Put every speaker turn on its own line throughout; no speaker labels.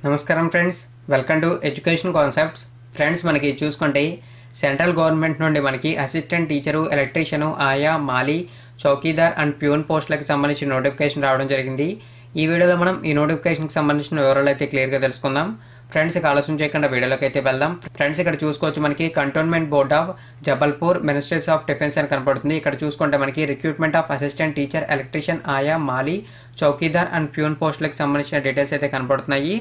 నమస్కారం friends, welcome to education concepts. Friends, మనకి చూసుకుంటే సెంట్రల్ గవర్నమెంట్ నుండి మనకి అసిస్టెంట్ టీచరు, ఎలక్ట్రీషియను, ఆయా, మాలీ, చౌకీదార్ అండ్ ప్యూన్ పోస్టులకు సంబంధించిన నోటిఫికేషన్ రావడం జరిగింది. ఈ వీడియోలో మనం ఈ నోటిఫికేషన్కి సంబంధించిన వివరాలు అయితే క్లియర్గా తెలుసుకుందాం. ఫ్రెండ్స్, ఇక ఆలోచన చేయకుండా వీడియోలోకి అయితే వెళ్దాం. ఫ్రెండ్స్, ఇక్కడ చూసుకోవచ్చు మనకి cantonment board of Jabalpur, ministries of defence అని కనపడుతుంది. ఇక్కడ చూసుకుంటే మనకి recruitment of assistant teacher, electrician, ఆయా, మాలీ, చౌకీదార్ అండ్ ప్యూన్ పోస్టులకు సంబంధించిన డీటెయిల్స్ అయితే కనపడుతున్నాయి.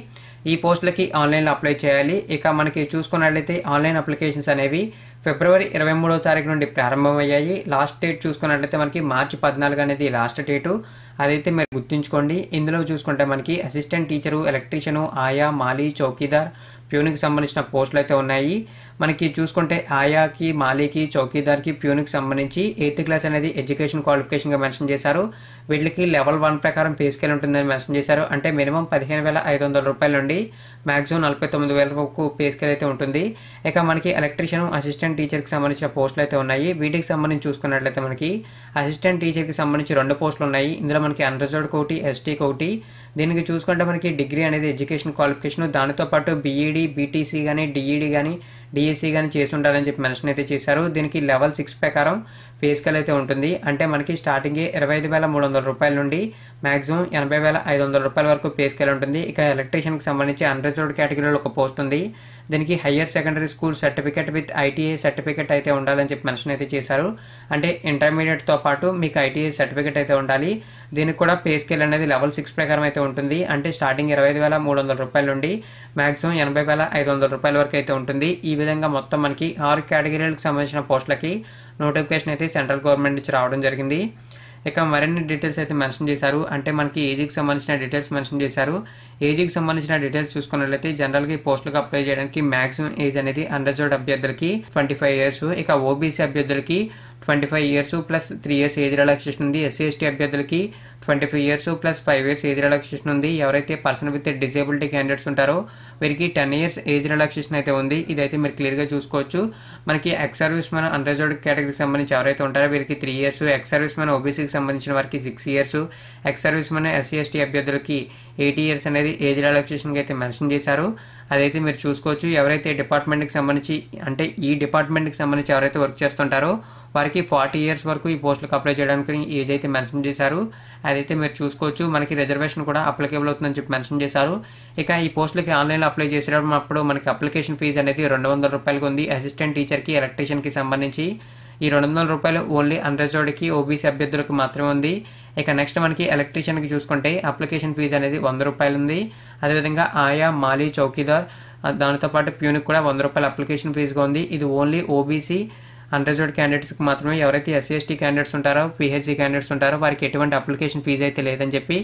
ఈ పోస్టులకి ఆన్లైన్లో అప్లై చేయాలి. ఇక మనకి చూసుకున్నట్లయితే ఆన్లైన్ అప్లికేషన్స్ అనేవి ఫిబ్రవరి 23వ తారీఖు నుండి ప్రారంభమయ్యాయి. లాస్ట్ డేట్ చూసుకున్నట్లయితే మనకి మార్చి 14 అనేది లాస్ట్ డేటు. అదైతే మీరు గుర్తుంచుకోండి. ఇందులో చూసుకుంటే మనకి అసిస్టెంట్ టీచరు, ఎలక్ట్రీషియను, ఆయా, మాలీ, చౌకీదార్, ప్యూన్కి సంబంధించిన పోస్టులు అయితే ఉన్నాయి. మనకి చూసుకుంటే ఆయాకి, మాలీకి, చౌకీదార్కి, ప్యూన్కి సంబంధించి 8th క్లాస్ అనేది ఎడ్యుకేషన్ క్వాలిఫికేషన్గా మెన్షన్ చేశారు. వీటికి లెవెల్ 1 ప్రకారం పే స్కేల్ ఉంటుందని మెన్షన్ చేశారు. అంటే మినిమం 15,500 రూపాయల నుండి మాక్సిమం 49,000 వరకు పే స్కేల్ అయితే ఉంటుంది. ఇక మనకి ఎలక్ట్రీషియన్, అసిస్టెంట్ టీచర్కి సంబంధించిన పోస్టులు అయితే ఉన్నాయి. వీటికి సంబంధించి చూసుకున్నట్లయితే మనకి అసిస్టెంట్ టీచర్కి సంబంధించి 2 పోస్టులు ఉన్నాయి. ఇందులో మనకి అన్రిజర్వ్డ్ ఒకటి, ఎస్టీకి ఒకటి. దీనికి చూసుకుంటే మనకి డిగ్రీ అనేది ఎడ్యుకేషన్ క్వాలిఫికేషన్, దానితో పాటు బీఈడి, బీటీసీ కానీ, డిఈడి కానీ, డిఎస్సి కానీ చేసి ఉండాలని చెప్పి మెన్షన్ అయితే చేశారు. దీనికి లెవెల్ 6 ప్రకారం పే స్కేల్ అయితే ఉంటుంది. అంటే మనకి స్టార్టింగే 25,300 రూపాయల నుండి మాక్సిమం 80,500 రూపాయల వరకు పే స్కేల్ ఉంటుంది. ఇక ఎలక్ట్రీషియన్కి సంబంధించి అన్రిజర్వ్డ్ కేటగిరీలో ఒక పోస్ట్ ఉంది. దీనికి higher secondary school certificate with ITI certificate అయితే ఉండాలని చెప్పి మెన్షన్ అయితే చేశారు. అంటే ఇంటర్మీడియట్తో పాటు మీకు ఐటీఐ సర్టిఫికేట్ అయితే ఉండాలి. దీనికి కూడా పే స్కేల్ అనేది లెవెల్ 6 ప్రకారం అయితే ఉంటుంది. అంటే స్టార్టింగ్ 25,300 రూపాయల నుండి మాక్సిమం 80,500 రూపాయల వరకు అయితే ఉంటుంది. ఈ విధంగా మొత్తం మనకి 6 కేటగిరీలకు సంబంధించిన పోస్టులకి నోటిఫికేషన్ అయితే సెంట్రల్ గవర్నమెంట్ నుంచి రావడం జరిగింది. ఇక మరిన్ని డీటెయిల్స్ అయితే మెన్షన్ చేశారు. అంటే మనకి ఏజీకి సంబంధించిన డీటెయిల్స్ మెన్షన్ చేశారు. ఏజీకి సంబంధించిన డీటెయిల్స్ చూసుకున్నట్లయితే జనరల్గా ఈ పోస్టులకు అప్లై చేయడానికి మాక్సిమం ఏజ్ అనేది అన్రిజర్వ్డ్ అభ్యర్థులకి 25 ఇయర్స్, ఇక ఓబీసీ అభ్యర్థులకి 25 years plus 3 years age relaxation ఉంది. ఎస్సీ ఎస్టీ అభ్యర్థులకి 25 years plus 5 years age relaxation ఉంది. ఎవరైతే పర్సన్ విత్ డిజేబిలిటీ క్యాండిడేట్స్ ఉంటారో వీరికి 10 ఇయర్స్ ఏజ్ రిలాక్సేషన్ అయితే ఉంది. ఇదైతే మీరు క్లియర్గా చూసుకోవచ్చు. మనకి ఎక్స్ సర్వీస్ మ్యాన్ అన్రిజర్వ్డ్ కేటగిరీకి సంబంధించి ఎవరైతే ఉంటారో వీరికి 3 ఇయర్స్, ఎక్స్ సర్వీస్ మ్యాన్ ఓబీసీకి సంబంధించిన వారికి 6 years, ex service man SC ST అభ్యర్థులకి 8 ఇయర్స్ అనేది ఏజ్ రిలాక్సేషన్కి అయితే మెన్షన్ చేశారు. అదైతే మీరు చూసుకోవచ్చు. ఎవరైతే డిపార్ట్మెంట్కి సంబంధించి అంటే ఈ డిపార్ట్మెంట్కి సంబంధించి ఎవరైతే వర్క్ చేస్తుంటారో వారికి 40 ఇయర్స్ వరకు ఈ పోస్టులకు అప్లై చేయడానికి ఏజ్ అయితే మెన్షన్ చేశారు. అదైతే మీరు చూసుకోవచ్చు. మనకి రిజర్వేషన్ కూడా అప్లికేబుల్ అవుతుందని చెప్పి మెన్షన్ చేశారు. ఇక ఈ పోస్టులకి ఆన్లైన్లో అప్లై చేసేటప్పుడు మనకి అప్లికేషన్ ఫీజు అనేది 200 రూపాయలకు ఉంది. అసిస్టెంట్ టీచర్కి, ఎలక్ట్రీషియన్కి సంబంధించి ఈ 200 రూపాయలు ఓన్లీ అన్రిజర్వ్డ్కి, ఓబీసీ అభ్యర్థులకు మాత్రమే ఉంది. ఇక నెక్స్ట్ మనకి ఎలక్ట్రీషియన్కి చూసుకుంటే అప్లికేషన్ ఫీజు అనేది 100 రూపాయలు ఉంది. అదేవిధంగా ఆయా, మాలీ, చౌకీదార్ దానితో పాటు ప్యూన్కి కూడా 100 రూపాయల అప్లికేషన్ ఫీజుగా ఉంది. ఇది ఓన్లీ ఓబీసీ అన్రిజర్వ్డ్ క్యాండిడేట్స్కి మాత్రమే. ఎవరైతే ఎస్సీ ఎస్టీ క్యాండిడేట్స్ ఉంటారో, పీహెచ్సీ క్యాండిడేట్స్ ఉంటారో వారికి ఎటువంటి అప్లికేషన్ ఫీజు అయితే లేదని చెప్పి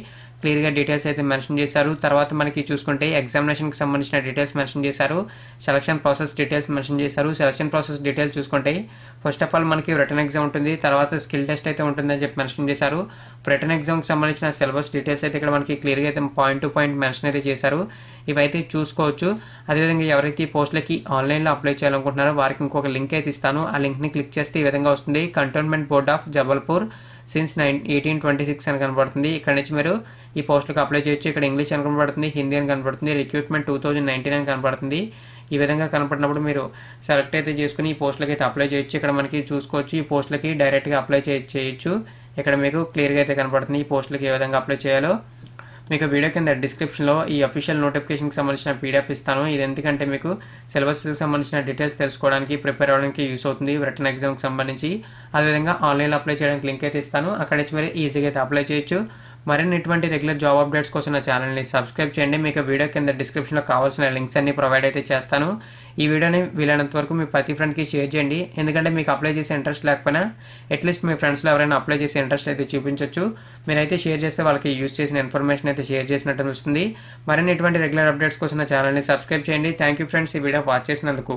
క్లియర్గా డీటెయిల్స్ అయితే మెన్షన్ చేశారు. తర్వాత మనకి చూసుకుంటే ఎగ్జామినేషన్కి సంబంధించిన డీటెయిల్స్ మెన్షన్ చేశారు. సెలక్షన్ ప్రాసెస్ డీటెయిల్స్ మెన్షన్ చేశారు. సెలక్షన్ ప్రాసెస్ డీటెయిల్స్ చూసుకుంటే ఫస్ట్ ఆఫ్ ఆల్ మనకి రిటర్న్ ఎగ్జామ్ ఉంటుంది. తర్వాత స్కిల్ టెస్ట్ అయితే ఉంటుందని చెప్పి మెన్షన్ చేశారు. రిటర్న్ ఎగ్జామ్కి సంబంధించిన సిలబస్ డీటెయిల్స్ అయితే ఇక్కడ మనకి క్లియర్గా అయితే పాయింట్ టు పాయింట్ మెన్షన్ అయితే చేశారు. ఇవైతే చూసుకోవచ్చు. అదేవిధంగా ఎవరైతే ఈ పోస్టులకి ఆన్లైన్లో అప్లై చేయాలనుకుంటున్నారో వారికి ఇంకొక లింక్ అయితే ఇస్తాను. ఆ లింక్ని క్లిక్ చేస్తే ఈ విధంగా వస్తుంది. Cantonment board of Jabalpur since 1826 అని కనబడుతుంది. ఇక్కడ నుంచి మీరు ఈ పోస్టులకు అప్లై చేయొచ్చు. ఇక్కడ ఇంగ్లీష్ అని కనబడుతుంది, హిందీ అని కనబడుతుంది, రిక్రూట్మెంట్ 2019 అని కనబడుతుంది. ఈ విధంగా కనపడినప్పుడు మీరు సెలెక్ట్ అయితే చేసుకుని ఈ పోస్టులకి అయితే అప్లై చేయొచ్చు. ఇక్కడ మనకి చూసుకోవచ్చు. ఈ పోస్టులకి డైరెక్ట్గా అప్లై చేయొచ్చు. ఇక్కడ మీకు క్లియర్గా అయితే కనపడుతుంది ఈ పోస్టులకి ఏ విధంగా అప్లై చేయాలో. మీకు వీడియో కింద డిస్క్రిప్షన్లో ఈ అఫీషియల్ నోటిఫికేషన్కి సంబంధించిన పీడిఎఫ్ ఇస్తాను. ఇది ఎందుకంటే మీకు సిలబస్కి సంబంధించిన డీటెయిల్స్ తెలుసుకోవడానికి, ప్రిపేర్ అవ్వడానికి యూస్ అవుతుంది రిటర్న్ ఎగ్జామ్కి సంబంధించి. అదేవిధంగా ఆన్లైన్లో అప్లై చేయడానికి లింక్ అయితే ఇస్తాను. అక్కడి నుంచి మీరు ఈజీగా అయితే అప్లై చేయొచ్చు. మరిన్ని ఇటువంటి రెగ్యులర్ జాబ్ అప్డేట్స్ కోసం నా ఛానల్ని సబ్స్క్రైబ్ చేయండి. మీకు వీడియో కింద డిస్క్రిప్షన్లో కావాల్సిన లింక్స్ అన్ని ప్రొవైడ్ అయితే చేస్తాను. ఈ వీడియోని వీలైనంత వరకు మీ ప్రతి ఫ్రెండ్కి షేర్ చేయండి. ఎందుకంటే మీకు అప్లై చేసే ఇంట్రెస్ట్ లేకపోయినా అట్లీస్ట్ మీ ఫ్రెండ్స్లో ఎవరైనా అప్లై చేసే ఇంట్రెస్ట్ అయితే చూపించవచ్చు. మీరైతే షేర్ చేస్తే వాళ్ళకి యూజ్ చేసిన ఇన్ఫర్మేషన్ అయితే షేర్ చేసినట్టు వస్తుంది. మరిన్ని ఇటువంటి రెగ్యులర్ అప్డేట్స్ కోసం నా ఛానల్ని సబ్స్క్రైబ్ చేయండి. థ్యాంక్ యూ ఫ్రెండ్స్, ఈ వీడియో వాచ్ చేసినందుకు.